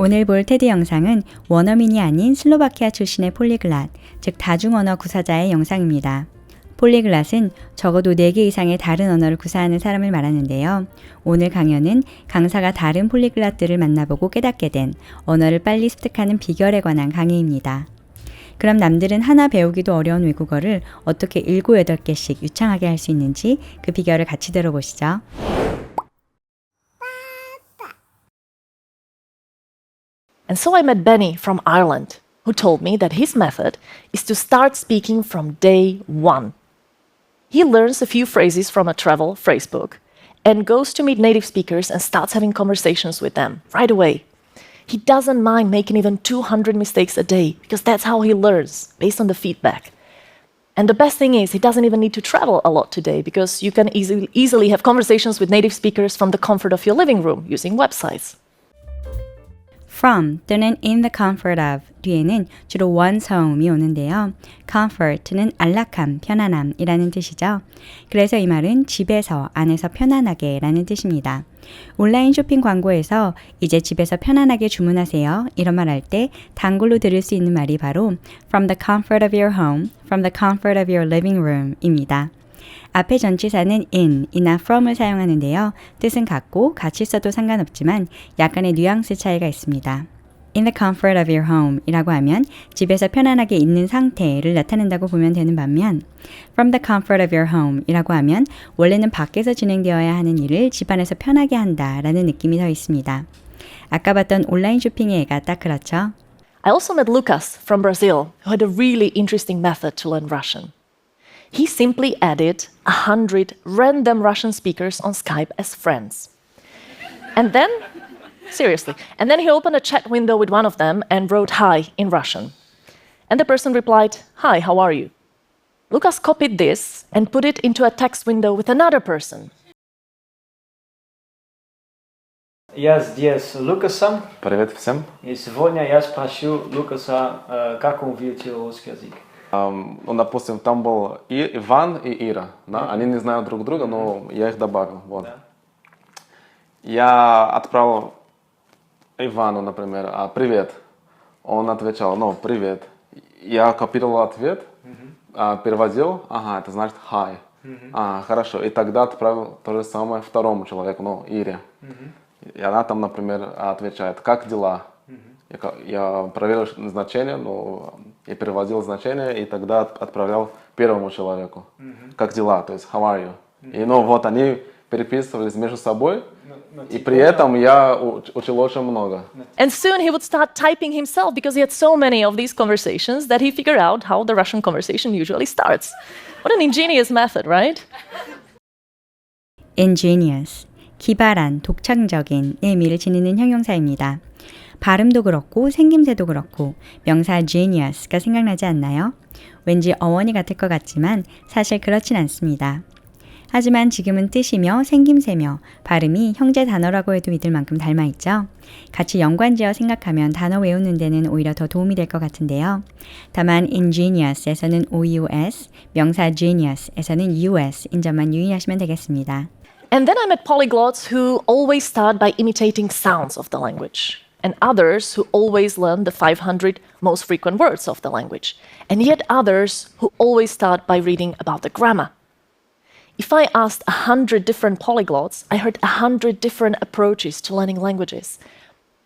오늘 볼 테드 영상은 원어민이 아닌 슬로바키아 출신의 폴리글랏, 즉 다중언어 구사자의 영상입니다. 폴리글랏은 적어도 4개 이상의 다른 언어를 구사하는 사람을 말하는데요. 오늘 강연은 강사가 다른 폴리글랏들을 만나보고 깨닫게 된 언어를 빨리 습득하는 비결에 관한 강의입니다. 그럼 남들은 하나 배우기도 어려운 외국어를 어떻게 7, 8개씩 유창하게 할 수 있는지 그 비결을 같이 들어보시죠. And so I met Benny from Ireland, who told me that his method is to start speaking from day one. He learns a few phrases from a travel phrase book and goes to meet native speakers and starts having conversations with them right away. He doesn't mind making even 200 mistakes a day because that's how he learns, based on the feedback. And the best thing is he doesn't even need to travel a lot today because you can easily have conversations with native speakers from the comfort of your living room using websites. From 또는 in the comfort of 뒤에는 주로 원서음이 오는데요. comfort는 안락함, 편안함이라는 뜻이죠. 그래서 이 말은 집에서, 안에서 편안하게 라는 뜻입니다. 온라인 쇼핑 광고에서 이제 집에서 편안하게 주문하세요 이런 말 할 때 단골로 들을 수 있는 말이 바로 from the comfort of your home, from the comfort of your living room 입니다. 앞에 전치사는 in이나 from을 사용하는데요. 뜻은 같고 같이 써도 상관없지만 약간의 뉘앙스 차이가 있습니다. In the comfort of your home 이라고 하면 집에서 편안하게 있는 상태를 나타낸다고 보면 되는 반면 from the comfort of your home 이라고 하면 원래는 밖에서 진행되어야 하는 일을 집 안에서 편하게 한다 라는 느낌이 더 있습니다. 아까 봤던 온라인 쇼핑의 애가 딱 그렇죠? I also met Lucas from Brazil, who had a really interesting method to learn Russian. He simply added 100 random Russian speakers on Skype as friends. And then, seriously, and then he opened a chat window with one of them and wrote hi in Russian. And the person replied, "Hi, how are you?" Lucas copied this and put it into a text window with another person. Я здесь с Лукасом. Привет всем. И сегодня я спрошу Лукаса, как он выучил русский язык. Ну, допустим, там был и Иван, и Ира, да? Они не знают друг друга, но я их добавил, вот. Да. Я отправил Ивану, например, привет. Он отвечал, привет. Я копировал ответ, переводил, это значит hi. Хорошо. И тогда отправил то же самое второму человеку, Ире. И она там, например, отвечает, как дела? Я проверил значение, я переводил значение и тогда отправлял первому человеку. Как дела? То есть how are you? И вот они переписывались между собой, и при этом я учил очень много. And soon he would start typing himself because he had so many of these conversations that he figured out how the Russian conversation usually starts. What an ingenious method, right? ingenious, 기발한, 독창적인 의미를 지니는 형용사입니다. 발음도 그렇고 생김새도 그렇고 명사 genius가 생각나지 않나요? 왠지 어원이 같을 것 같지만 사실 그렇진 않습니다. 하지만 지금은 뜻이며 생김새며 발음이 형제 단어라고 해도 믿을 만큼 닮아있죠? 같이 연관지어 생각하면 단어 외우는 데는 오히려 더 도움이 될 것 같은데요. 다만 ingenious에서는 OUS, 명사 genius에서는 US인 점만 유의하시면 되겠습니다. And then I met polyglots who always start by imitating sounds of the language. And others who always learn the 500 most frequent words of the language. And yet others who always start by reading about the grammar. If I asked 100 different polyglots, I heard 100 different approaches to learning languages.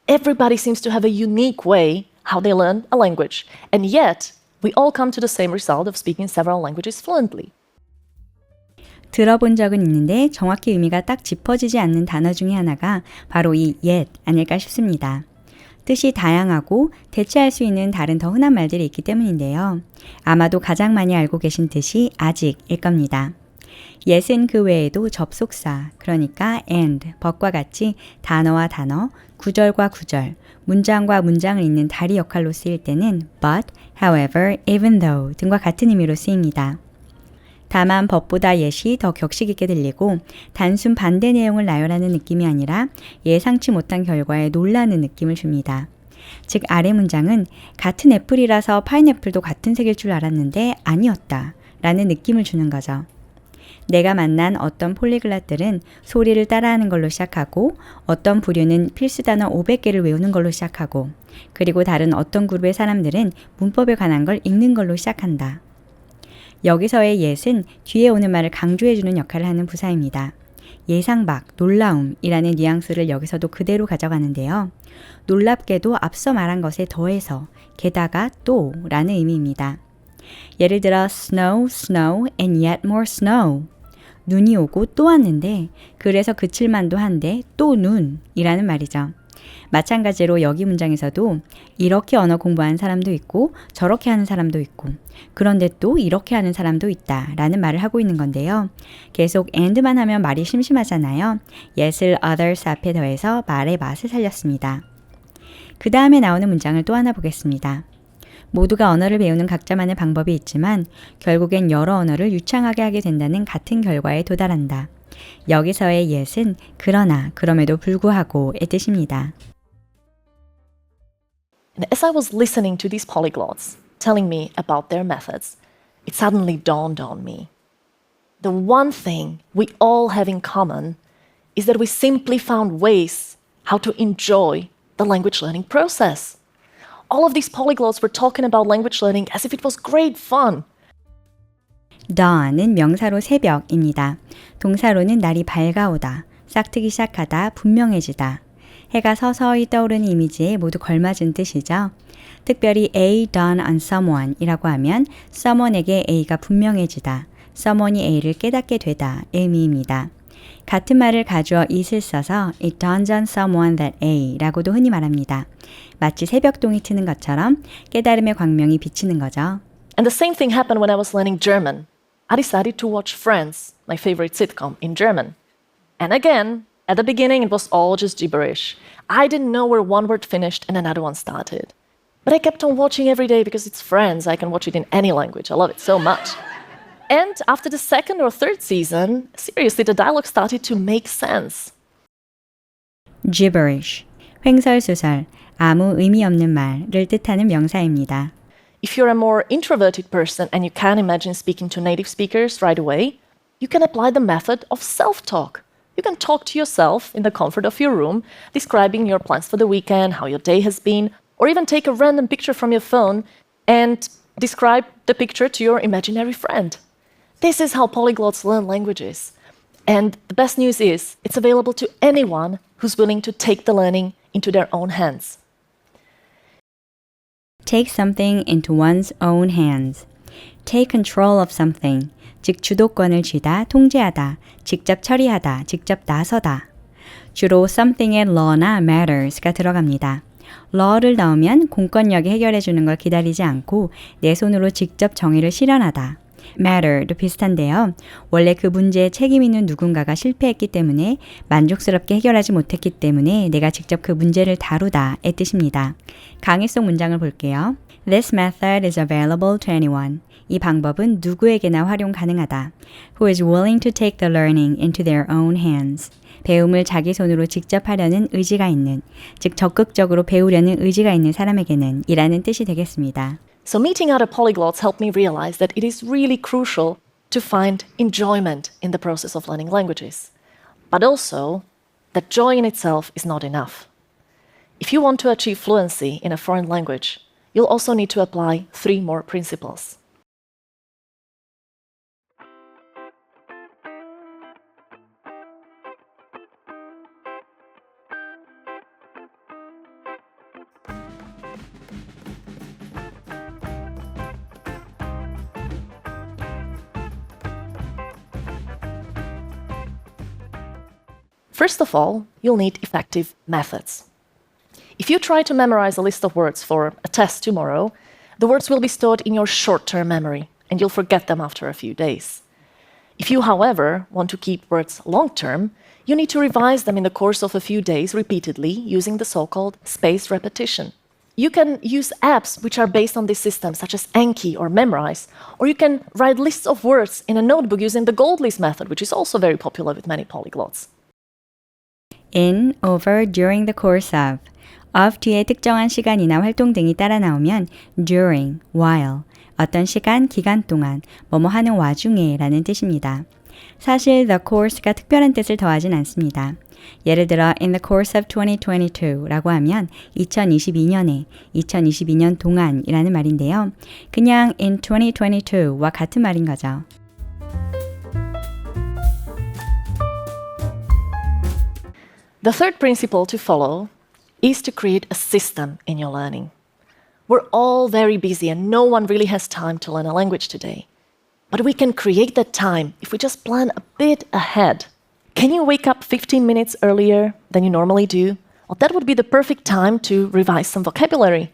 Everybody seems to have a unique way how they learn a language. And yet, we all come to the same result of speaking several languages fluently. 들어본 적은 있는데 정확히 의미가 딱 짚어지지 않는 단어 중에 하나가 바로 이 yet 아닐까 싶습니다. 뜻이 다양하고 대체할 수 있는 다른 더 흔한 말들이 있기 때문인데요. 아마도 가장 많이 알고 계신 뜻이 아직일 겁니다. yet은 그 외에도 접속사, 그러니까 and, but과 같이 단어와 단어, 구절과 구절, 문장과 문장을 잇는 다리 역할로 쓰일 때는 but, however, even though 등과 같은 의미로 쓰입니다. 다만 but보다 yet이 더 격식 있게 들리고 단순 반대 내용을 나열하는 느낌이 아니라 예상치 못한 결과에 놀라는 느낌을 줍니다. 즉 아래 문장은 같은 애플이라서 파인애플도 같은 색일 줄 알았는데 아니었다 라는 느낌을 주는 거죠. 내가 만난 어떤 폴리글롯들은 소리를 따라하는 걸로 시작하고 어떤 부류는 필수 단어 500개를 외우는 걸로 시작하고 그리고 다른 어떤 그룹의 사람들은 문법에 관한 걸 읽는 걸로 시작한다. 여기서의 yes은 뒤에 오는 말을 강조해주는 역할을 하는 부사입니다. 예상 밖, 놀라움이라는 뉘앙스를 여기서도 그대로 가져가는데요. 놀랍게도 앞서 말한 것에 더해서, 게다가 또 라는 의미입니다. 예를 들어 snow, snow, and yet more snow. 눈이 오고 또 왔는데 그래서 그칠만도 한데 또 눈이라는 말이죠. 마찬가지로 여기 문장에서도 이렇게 언어 공부하는 사람도 있고 저렇게 하는 사람도 있고 그런데 또 이렇게 하는 사람도 있다 라는 말을 하고 있는 건데요. 계속 and만 하면 말이 심심하잖아요. yes을 others 앞에 더해서 말의 맛을 살렸습니다. 그 다음에 나오는 문장을 또 하나 보겠습니다. 모두가 언어를 배우는 각자만의 방법이 있지만 결국엔 여러 언어를 유창하게 하게 된다는 같은 결과에 도달한다. 여기서의 yes은 그러나, 그럼에도 불구하고의 뜻입니다. And as I was listening to these polyglots telling me about their methods, it suddenly dawned on me. The one thing we all have in common is that we simply found ways how to enjoy the language learning process. All of these polyglots were talking about language learning as if it was great fun. dawn은 명사로 새벽입니다. 동사로는 날이 밝아오다, 싹트기 시작하다, 분명해지다. 해가 서서히 떠오르는 이미지에 모두 걸맞은 뜻이죠. 특별히 A dawn on someone 이라고 하면 someone에게 A가 분명해지다, someone이 A를 깨닫게 되다의 의미입니다. 같은 말을 가주어 it을 써서 it dawns on someone that A 라고도 흔히 말합니다. 마치 새벽동이 트는 것처럼 깨달음의 광명이 비치는 거죠. And the same thing happened when I was learning German. I decided to watch Friends, my favorite sitcom, in German. And again, at the beginning, it was all just gibberish. I didn't know where one word finished and another one started. But I kept on watching every day because it's Friends. I can watch it in any language. I love it so much. And after the second or third season, seriously, the dialogue started to make sense. gibberish, 횡설수설, 아무 의미 없는 말을 뜻하는 명사입니다. If you're a more introverted person and you can't imagine speaking to native speakers right away, you can apply the method of self-talk. You can talk to yourself in the comfort of your room, describing your plans for the weekend, how your day has been, or even take a random picture from your phone and describe the picture to your imaginary friend. This is how polyglots learn languages. And the best news is, it's available to anyone who's willing to take the learning into their own hands. Take something into one's own hands. Take control of something, 즉 주도권을 쥐다, 통제하다, 직접 처리하다, 직접 나서다. 주로 something의 law나 matters가 들어갑니다. law를 넣으면 공권력이 해결해 주는 걸 기다리지 않고 내 손으로 직접 정의를 실현하다. matter도 비슷한데요. 원래 그 문제에 책임 있는 누군가가 실패했기 때문에 만족스럽게 해결하지 못했기 때문에 내가 직접 그 문제를 다루다의 뜻입니다. 강의 속 문장을 볼게요. This method is available to anyone. 이 방법은 누구에게나 활용 가능하다. Who is willing to take the learning into their own hands. 배움을 자기 손으로 직접 하려는 의지가 있는, 즉 적극적으로 배우려는 의지가 있는 사람에게는 이라는 뜻이 되겠습니다. So meeting other polyglots helped me realize that it is really crucial to find enjoyment in the process of learning languages. But also, that joy in itself is not enough. If you want to achieve fluency in a foreign language, you'll also need to apply 3 more principles. First of all, you'll need effective methods. If you try to memorize a list of words for a test tomorrow, the words will be stored in your short-term memory, and you'll forget them after a few days. If you, however, want to keep words long-term, you need to revise them in the course of a few days repeatedly using the so-called spaced repetition. You can use apps which are based on this system, such as Anki or Memrise, or you can write lists of words in a notebook using the gold list method, which is also very popular with many polyglots. in, over, during the course of 뒤에 특정한 시간이나 활동 등이 따라 나오면 during, while, 어떤 시간, 기간 동안, 뭐뭐 하는 와중에 라는 뜻입니다. 사실 the course가 특별한 뜻을 더하진 않습니다. 예를 들어 in the course of 2022라고 하면 2022년에, 2022년 동안이라는 말인데요. 그냥 in 2022와 같은 말인 거죠. The third principle to follow is to create a system in your learning. We're all very busy and no one really has time to learn a language today. But we can create that time if we just plan a bit ahead. Can you wake up 15 minutes earlier than you normally do? Well, that would be the perfect time to revise some vocabulary.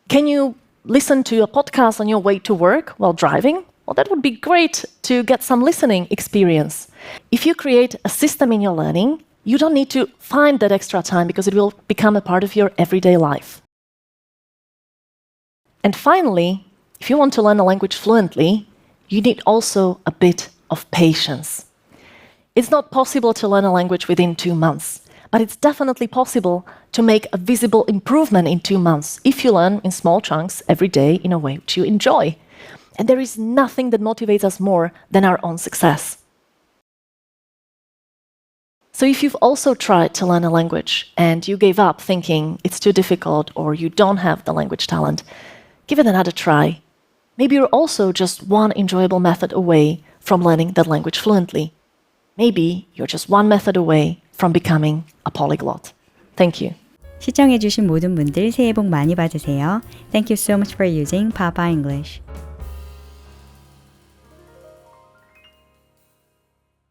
Can you listen to a podcast on your way to work while driving? Well, that would be great to get some listening experience. If you create a system in your learning, you don't need to find that extra time because it will become a part of your everyday life. And finally, if you want to learn a language fluently, you need also a bit of patience. It's not possible to learn a language within 2 months, but it's definitely possible to make a visible improvement in 2 months if you learn in small chunks every day in a way which you enjoy. And there is nothing that motivates us more than our own success. So if you've also tried to learn a language and you gave up thinking it's too difficult or you don't have the language talent, give it another try. Maybe you're also just one enjoyable method away from learning that language fluently. Maybe you're just one method away from becoming a polyglot. Thank you. 시청해주신 모든 분들 새해 복 많이 받으세요. Thank you so much for using Papa English.